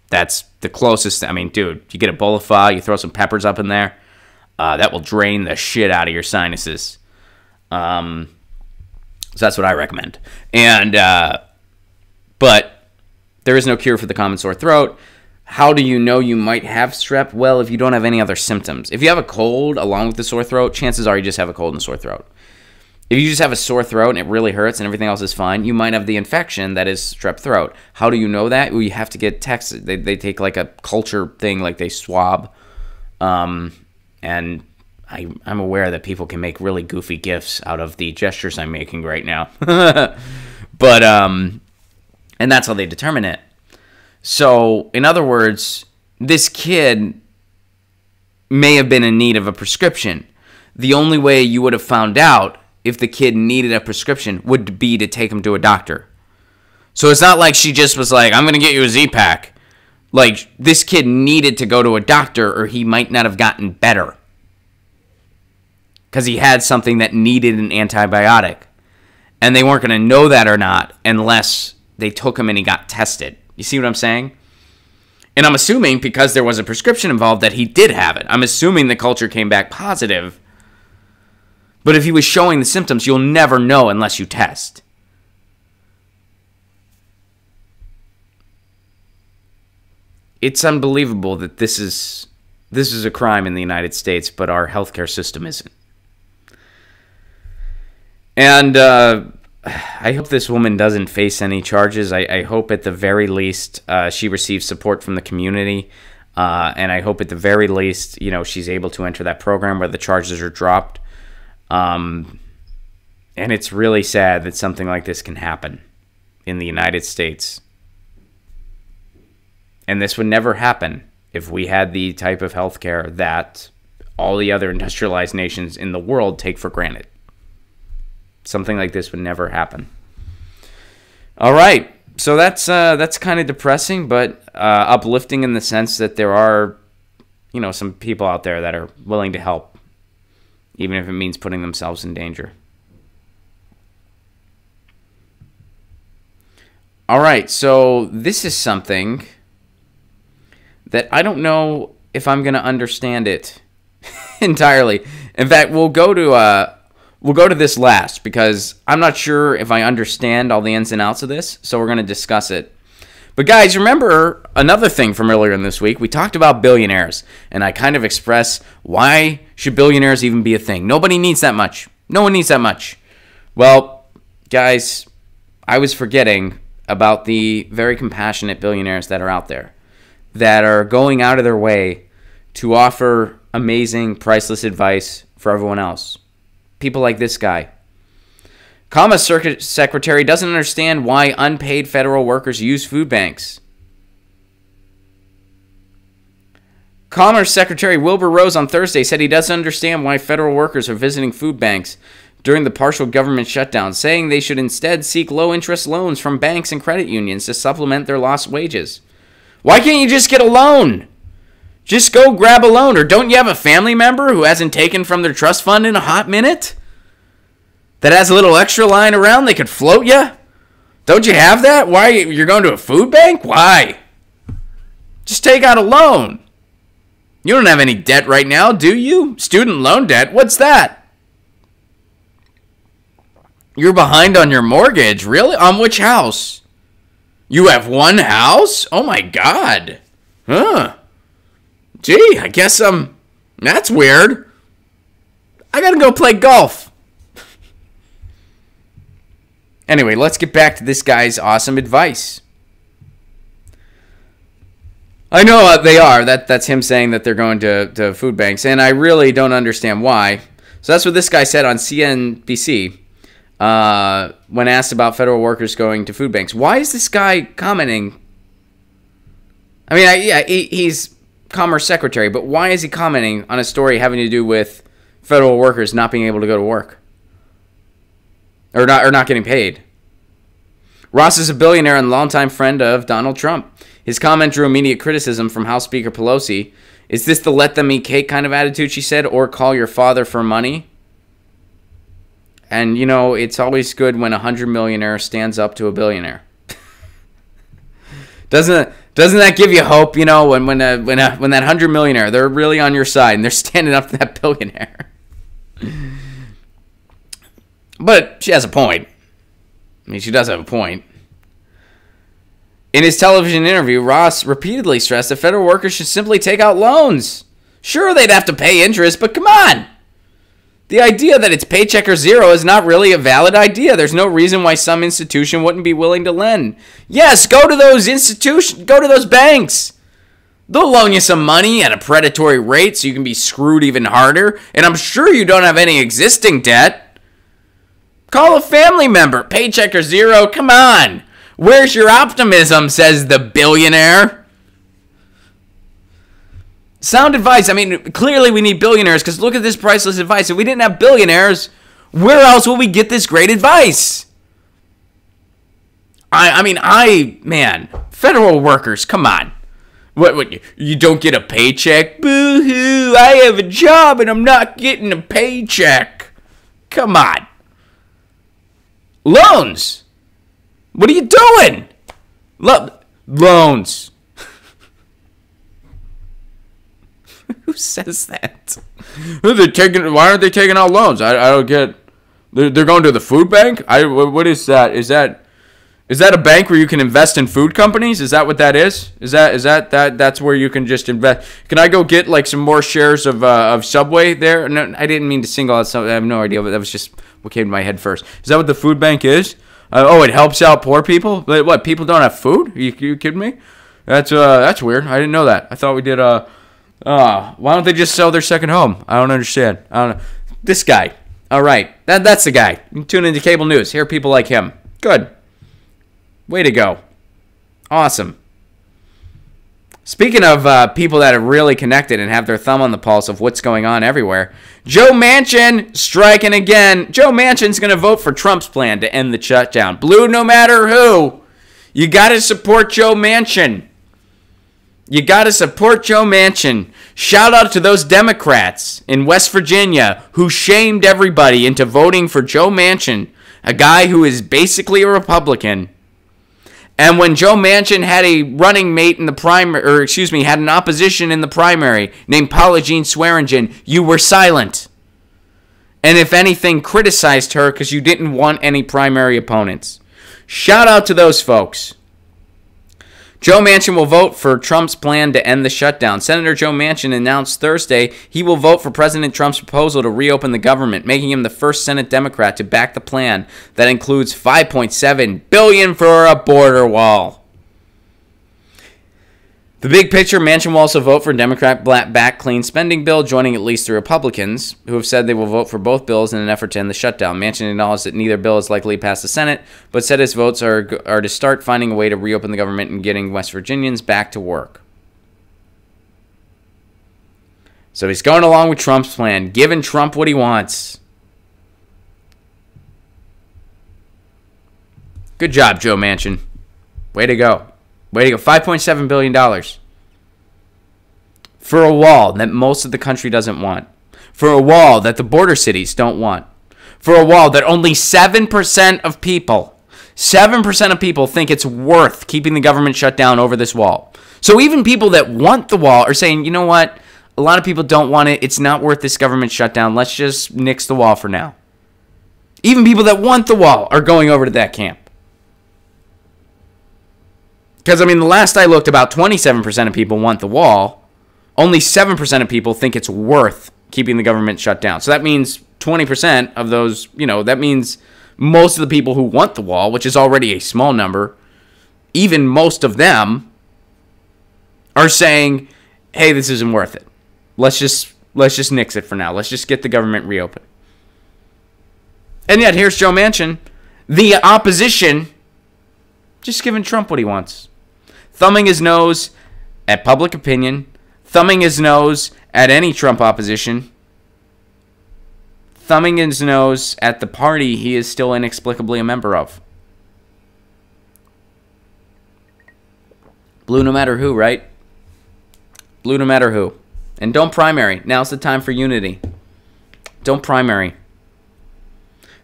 That's the closest. I mean, dude, you get a bowl of pho, you throw some peppers up in there, that will drain the shit out of your sinuses. So that's what I recommend. And but there is no cure for the common sore throat. How do you know you might have strep? Well, if you don't have any other symptoms. If you have a cold along with the sore throat, chances are you just have a cold and sore throat. If you just have a sore throat and it really hurts and everything else is fine, you might have the infection that is strep throat. How do you know that? Well, you have to get tested. They take like a culture thing, like they swab. And I'm aware that people can make really goofy gifs out of the gestures I'm making right now. But, and that's how they determine it. So, in other words, this kid may have been in need of a prescription. The only way you would have found out if the kid needed a prescription would be to take him to a doctor. So it's not like she just was like, I'm going to get you a Z-Pack. Like, this kid needed to go to a doctor or he might not have gotten better. Because he had something that needed an antibiotic. And they weren't going to know that or not unless they took him and he got tested. You see what I'm saying? And I'm assuming, because there was a prescription involved, that he did have it. I'm assuming the culture came back positive. But if he was showing the symptoms, you'll never know unless you test. It's unbelievable that this is a crime in the United States, but our healthcare system isn't. And I hope this woman doesn't face any charges. I hope at the very least she receives support from the community. And I hope at the very least, she's able to enter that program where the charges are dropped. And it's really sad that something like this can happen in the United States. And this would never happen if we had the type of healthcare that all the other industrialized nations in the world take for granted. Something like this would never happen. All right. So that's kind of depressing, but uplifting in the sense that there are, some people out there that are willing to help, even if it means putting themselves in danger. All right, so this is something that I don't know if I'm going to understand it entirely. In fact, we'll go to this last because I'm not sure if I understand all the ins and outs of this, so we're going to discuss it. But guys, remember another thing from earlier in this week? We talked about billionaires, and I kind of expressed why should billionaires even be a thing? Nobody needs that much. No one needs that much. Well, guys, I was forgetting about the very compassionate billionaires that are out there that are going out of their way to offer amazing, priceless advice for everyone else. People like this guy. Commerce Secretary doesn't understand why unpaid federal workers use food banks. Commerce Secretary Wilbur Rose on Thursday said he doesn't understand why federal workers are visiting food banks during the partial government shutdown, saying they should instead seek low-interest loans from banks and credit unions to supplement their lost wages. Why can't you just get a loan? Just go grab a loan. Or don't you have a family member who hasn't taken from their trust fund in a hot minute? That has a little extra lying around they could float you? Don't you have that? Why? You're going to a food bank? Why? Just take out a loan. You don't have any debt right now, do you? Student loan debt? What's that? You're behind on your mortgage. Really? On which house? You have one house? Oh my God. Huh. Gee, I guess that's weird. I gotta go play golf. Anyway, let's get back to this guy's awesome advice. I know they are. That's him saying that they're going to food banks, and I really don't understand why. So that's what this guy said on CNBC when asked about federal workers going to food banks. Why is this guy commenting? I mean, he's Commerce Secretary, but why is he commenting on a story having to do with federal workers not being able to go to work? Or not getting paid. Ross is a billionaire and longtime friend of Donald Trump. His comment drew immediate criticism from House Speaker Pelosi. Is this the let them eat cake kind of attitude, she said, or call your father for money? And, it's always good when a 100 millionaire stands up to a billionaire. Doesn't that give you hope, when that 100 millionaire, they're really on your side and they're standing up to that billionaire? But she has a point. I mean, she does have a point. In his television interview, Ross repeatedly stressed that federal workers should simply take out loans. Sure, they'd have to pay interest, but come on. The idea that it's paycheck or zero is not really a valid idea. There's no reason why some institution wouldn't be willing to lend. Yes, go to those institutions, go to those banks. They'll loan you some money at a predatory rate so you can be screwed even harder. And I'm sure you don't have any existing debt. Call a family member. Paycheck or zero. Come on. Where's your optimism, says the billionaire. Sound advice. I mean, clearly we need billionaires because look at this priceless advice. If we didn't have billionaires, where else would we get this great advice? Man, federal workers, come on. What, you don't get a paycheck? Boo-hoo, I have a job and I'm not getting a paycheck. Come on. Loans. What are you doing? Loans. Who says that? Why aren't they taking out loans? I don't get. They're going to the food bank. What is that? Is that a bank where you can invest in food companies? Is that what that is? Is that's where you can just invest? Can I go get like some more shares of Subway there? No, I didn't mean to single out Subway. I have no idea, but that was just what came to my head first. Is that what the food bank is? It helps out poor people? What, people don't have food? Are you kidding me? That's weird. I didn't know that. I thought we did why don't they just sell their second home? I don't understand. I don't know. This guy. All right. That's the guy. You tune into cable news. Hear people like him. Good. Way to go. Awesome. Speaking of people that are really connected and have their thumb on the pulse of what's going on everywhere, Joe Manchin striking again. Joe Manchin's going to vote for Trump's plan to end the shutdown. Blue no matter who. You got to support Joe Manchin. You got to support Joe Manchin. Shout out to those Democrats in West Virginia who shamed everybody into voting for Joe Manchin, a guy who is basically a Republican. And when Joe Manchin had a running mate in the primary, had an opposition in the primary named Paula Jean Swearingen, you were silent. And if anything, criticized her because you didn't want any primary opponents. Shout out to those folks. Joe Manchin will vote for Trump's plan to end the shutdown. Senator Joe Manchin announced Thursday he will vote for President Trump's proposal to reopen the government, making him the first Senate Democrat to back the plan that includes $5.7 billion for a border wall. The big picture, Manchin will also vote for a Democrat-backed clean spending bill, joining at least the Republicans, who have said they will vote for both bills in an effort to end the shutdown. Manchin acknowledged that neither bill is likely to pass the Senate, but said his votes are to start finding a way to reopen the government and getting West Virginians back to work. So he's going along with Trump's plan, giving Trump what he wants. Good job, Joe Manchin. Way to go. Way to go. $5.7 billion. For a wall that most of the country doesn't want. For a wall that the border cities don't want. For a wall that only 7% of people, 7% of people think it's worth keeping the government shut down over this wall. So even people that want the wall are saying, you know what? A lot of people don't want it. It's not worth this government shutdown. Let's just nix the wall for now. Even people that want the wall are going over to that camp. Because, I mean, the last I looked, about 27% of people want the wall. Only 7% of people think it's worth keeping the government shut down. So that means 20% of those, that means most of the people who want the wall, which is already a small number, even most of them are saying, hey, this isn't worth it. Let's just nix it for now. Let's just get the government reopened. And yet, here's Joe Manchin, the opposition, just giving Trump what he wants. Thumbing his nose at public opinion, thumbing his nose at any Trump opposition, thumbing his nose at the party he is still inexplicably a member of. Blue no matter who, right? Blue no matter who. And don't primary. Now's the time for unity. Don't primary.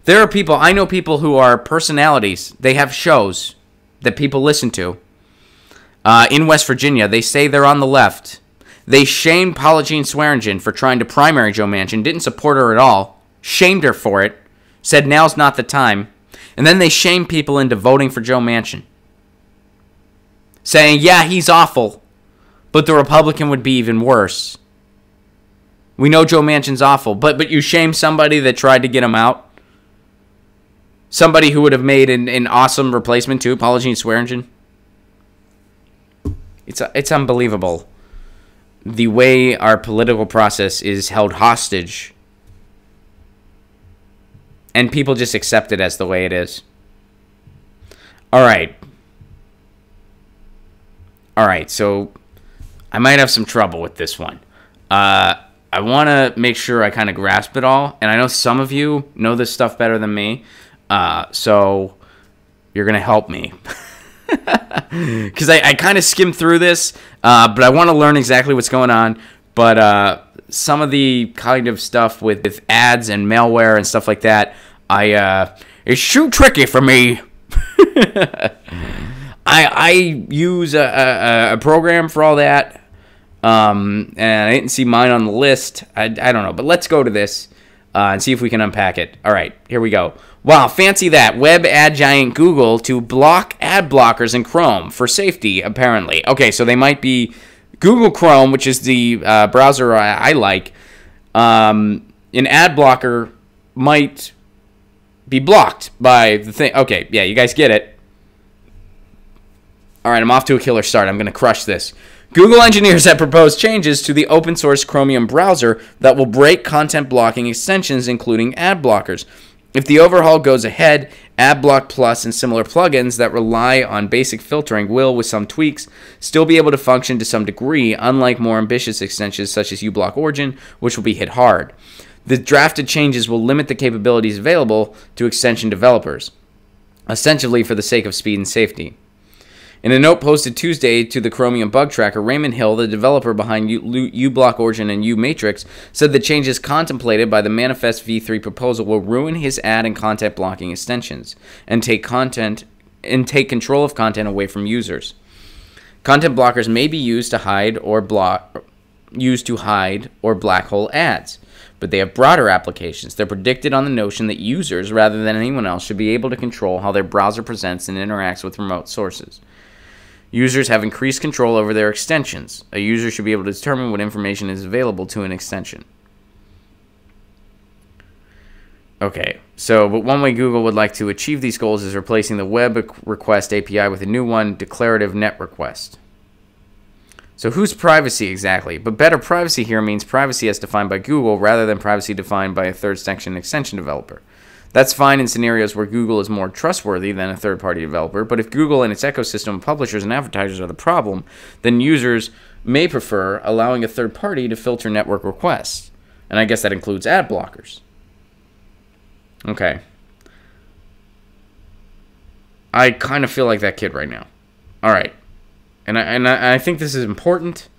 There are people, I know people who are personalities. They have shows that people listen to. In West Virginia, they say they're on the left. They shamed Paula Jean Swearingen for trying to primary Joe Manchin, didn't support her at all, shamed her for it, said now's not the time, and then they shamed people into voting for Joe Manchin. Saying, yeah, he's awful, but the Republican would be even worse. We know Joe Manchin's awful, but you shame somebody that tried to get him out? Somebody who would have made an awesome replacement too, Paula Jean Swearingen? It's unbelievable the way our political process is held hostage, and people just accept it as the way it is. All right, so I might have some trouble with this one. I want to make sure I kind of grasp it all, and I know some of you know this stuff better than me, so you're going to help me. Because I kind of skimmed through this, but I want to learn exactly what's going on. But some of the kind of stuff with ads and malware and stuff like that, it's too tricky for me. I use a program for all that, and I didn't see mine on the list. I don't know, but let's go to this and see if we can unpack it. All right, here we go. Wow, fancy that. Web ad giant Google to block ad blockers in Chrome for safety, apparently. Okay, so they might be Google Chrome, which is the browser I like. An ad blocker might be blocked by the thing. Okay, yeah, you guys get it. All right, I'm off to a killer start. I'm going to crush this. Google engineers have proposed changes to the open source Chromium browser that will break content blocking extensions, including ad blockers. If the overhaul goes ahead, AdBlock Plus and similar plugins that rely on basic filtering will, with some tweaks, still be able to function to some degree, unlike more ambitious extensions such as uBlock Origin, which will be hit hard. The drafted changes will limit the capabilities available to extension developers, essentially for the sake of speed and safety. In a note posted Tuesday to the Chromium bug tracker, Raymond Hill, the developer behind uBlock Origin and uMatrix, said the changes contemplated by the Manifest v3 proposal will ruin his ad and content blocking extensions and take control of content away from users. Content blockers may be used to hide or black hole ads, but they have broader applications. They're predicted on the notion that users, rather than anyone else, should be able to control how their browser presents and interacts with remote sources. Users have increased control over their extensions. A user should be able to determine what information is available to an extension. Okay, but one way Google would like to achieve these goals is replacing the web request API with a new one, declarative net request. So whose privacy exactly? But better privacy here means privacy as defined by Google rather than privacy defined by a third section extension developer. That's fine in scenarios where Google is more trustworthy than a third-party developer, but if Google and its ecosystem of publishers and advertisers are the problem, then users may prefer allowing a third party to filter network requests. And I guess that includes ad blockers. Okay. I kind of feel like that kid right now. All right. And I think this is important.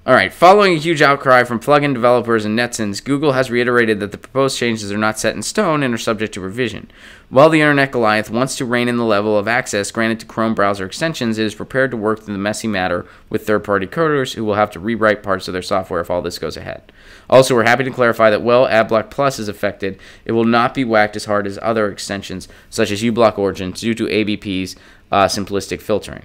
All right, following a huge outcry from plugin developers and netizens, Google has reiterated that the proposed changes are not set in stone and are subject to revision. While the Internet Goliath wants to rein in the level of access granted to Chrome browser extensions, it is prepared to work through the messy matter with third-party coders who will have to rewrite parts of their software if all this goes ahead. Also, we're happy to clarify that while AdBlock Plus is affected, it will not be whacked as hard as other extensions, such as uBlock Origin, due to ABP's simplistic filtering.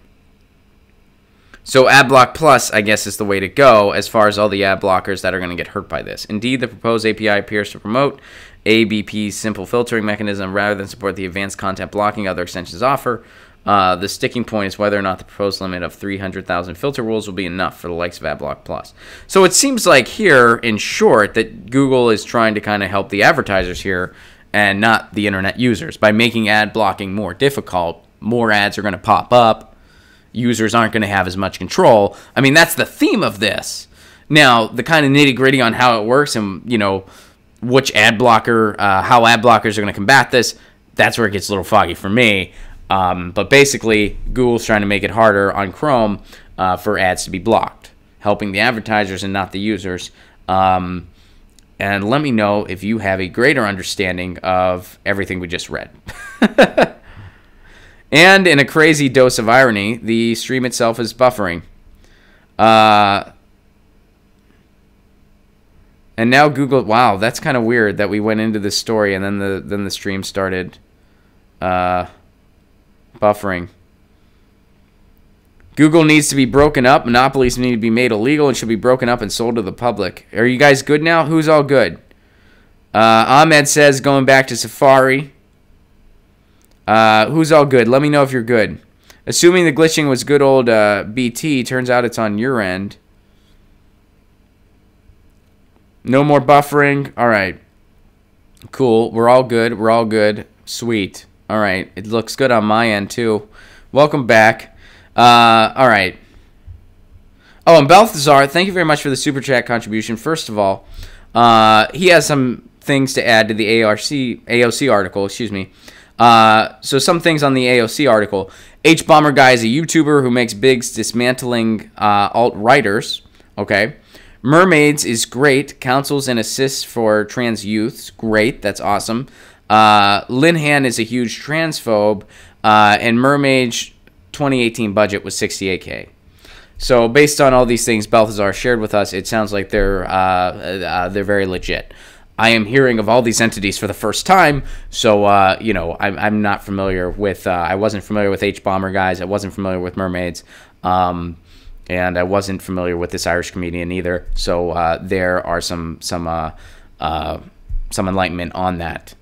So AdBlock Plus, I guess, is the way to go as far as all the ad blockers that are going to get hurt by this. Indeed, the proposed API appears to promote ABP's simple filtering mechanism rather than support the advanced content blocking other extensions offer. The sticking point is whether or not the proposed limit of 300,000 filter rules will be enough for the likes of AdBlock Plus. So it seems like here, in short, that Google is trying to kind of help the advertisers here and not the internet users. By making ad blocking more difficult, more ads are going to pop up. Users aren't going to have as much control. I mean, that's the theme of this. Now, the kind of nitty-gritty on how it works and, which ad blocker, how ad blockers are going to combat this, that's where it gets a little foggy for me. But basically, Google's trying to make it harder on Chrome for ads to be blocked, helping the advertisers and not the users. And let me know if you have a greater understanding of everything we just read. And in a crazy dose of irony, the stream itself is buffering. And now Google... Wow, that's kind of weird that we went into this story and then the stream started buffering. Google needs to be broken up. Monopolies need to be made illegal and should be broken up and sold to the public. Are you guys good now? Who's all good? Ahmed says going back to Safari. Who's all good? Let me know if you're good. Assuming the glitching was good old BT, turns out it's on your end. No more buffering. All right. Cool. We're all good. We're all good. Sweet. All right. It looks good on my end, too. Welcome back. All right. Oh, and Balthazar, thank you very much for the Super Chat contribution. First of all, he has some things to add to the AOC article. Excuse me. So some things on the AOC article. H-Bomber Guy is a YouTuber who makes bigs dismantling alt-righters. Okay. Mermaids is great. Counsels and assists for trans youths. Great. That's awesome. Linhan is a huge transphobe. And Mermaid's 2018 budget was $68K. So based on all these things Balthazar shared with us, it sounds like they're very legit. I am hearing of all these entities for the first time, so I'm not familiar with. I wasn't familiar with H-Bomber Guys. I wasn't familiar with Mermaids, and I wasn't familiar with this Irish comedian either. So there are some enlightenment on that.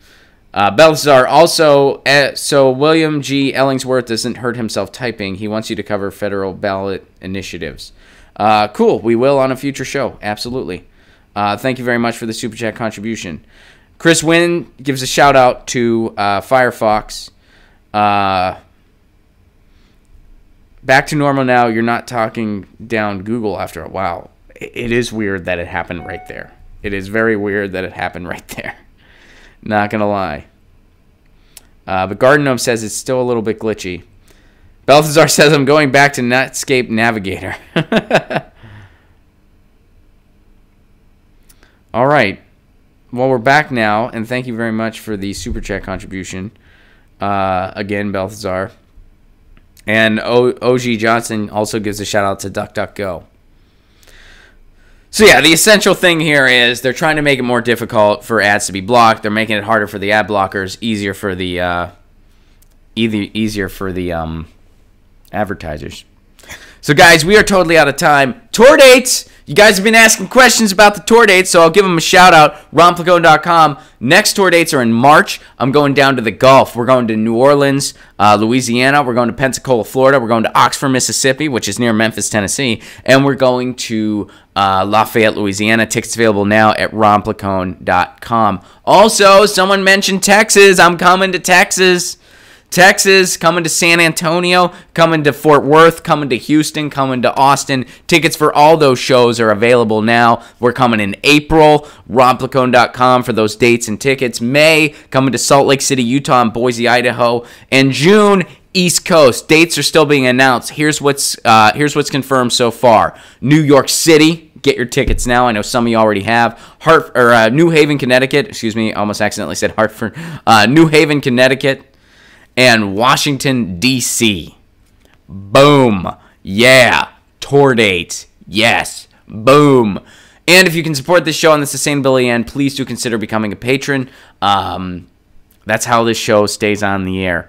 Balthazar also, so William G. Ellingsworth doesn't hurt himself typing. He wants you to cover federal ballot initiatives. Cool. We will on a future show. Absolutely. Thank you very much for the Super Chat contribution. Chris Wynn gives a shout out to Firefox. Back to normal now. You're not talking down Google after a while. It is weird that it happened right there. It is very weird that it happened right there. Not going to lie. But Garden Gnome says it's still a little bit glitchy. Balthazar says I'm going back to Netscape Navigator. All right. Well, we're back now, and thank you very much for the Super Chat contribution. Again, Balthazar. And OG Johnson also gives a shout-out to DuckDuckGo. So yeah, the essential thing here is they're trying to make it more difficult for ads to be blocked. They're making it harder for the ad blockers, easier for the advertisers. So guys, we are totally out of time. Tour dates! You guys have been asking questions about the tour dates, so I'll give them a shout out. ronplacone.com. Next tour dates are in March. I'm going down to the Gulf. We're going to New Orleans, Louisiana. We're going to Pensacola, Florida. We're going to Oxford, Mississippi, which is near Memphis, Tennessee. And we're going to Lafayette, Louisiana. Tickets available now at ronplacone.com. Also, someone mentioned Texas. I'm coming to Texas. Texas, coming to San Antonio, coming to Fort Worth, coming to Houston, coming to Austin. Tickets for all those shows are available now. We're coming in April, ronplacone.com for those dates and tickets. May, coming to Salt Lake City, Utah, and Boise, Idaho. And June, East Coast. Dates are still being announced. Here's what's confirmed so far. New York City. Get your tickets now. I know some of you already have. New Haven, Connecticut. Excuse me, I almost accidentally said Hartford. New Haven, Connecticut. And Washington, D.C. Boom. Yeah. Tour dates. Yes. Boom. And if you can support this show on the sustainability end, please do consider becoming a patron. That's how this show stays on the air.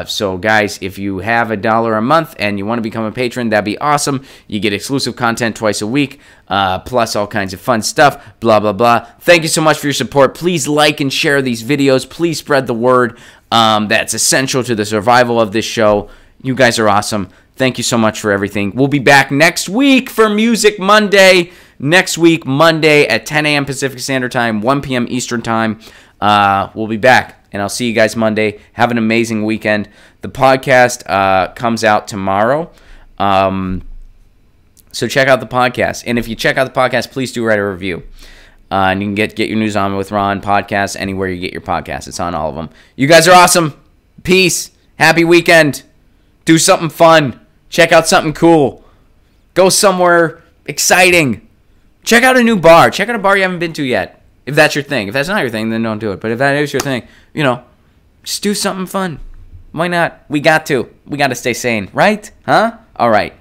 So, guys, if you have $1 a month and you want to become a patron, that'd be awesome. You get exclusive content twice a week, plus all kinds of fun stuff, blah, blah, blah. Thank you so much for your support. Please like and share these videos. Please spread the word. That's essential to the survival of this show. You guys are awesome. Thank you so much for everything. We'll be back next week for Music Monday. Next week, Monday at 10 a.m. Pacific Standard Time, 1 p.m. Eastern Time. We'll be back, and I'll see you guys Monday. Have an amazing weekend. The podcast comes out tomorrow. So check out the podcast. And if you check out the podcast, please do write a review. And you can get Your News On with Ron podcast anywhere you get your podcasts. It's on all of them. You guys are awesome. Peace. Happy weekend. Do something fun. Check out something cool. Go somewhere exciting. Check out a new bar. Check out a bar you haven't been to yet. If that's your thing. If that's not your thing, then don't do it. But if that is your thing, just do something fun. Why not? We got to. We got to stay sane, right? Huh? All right.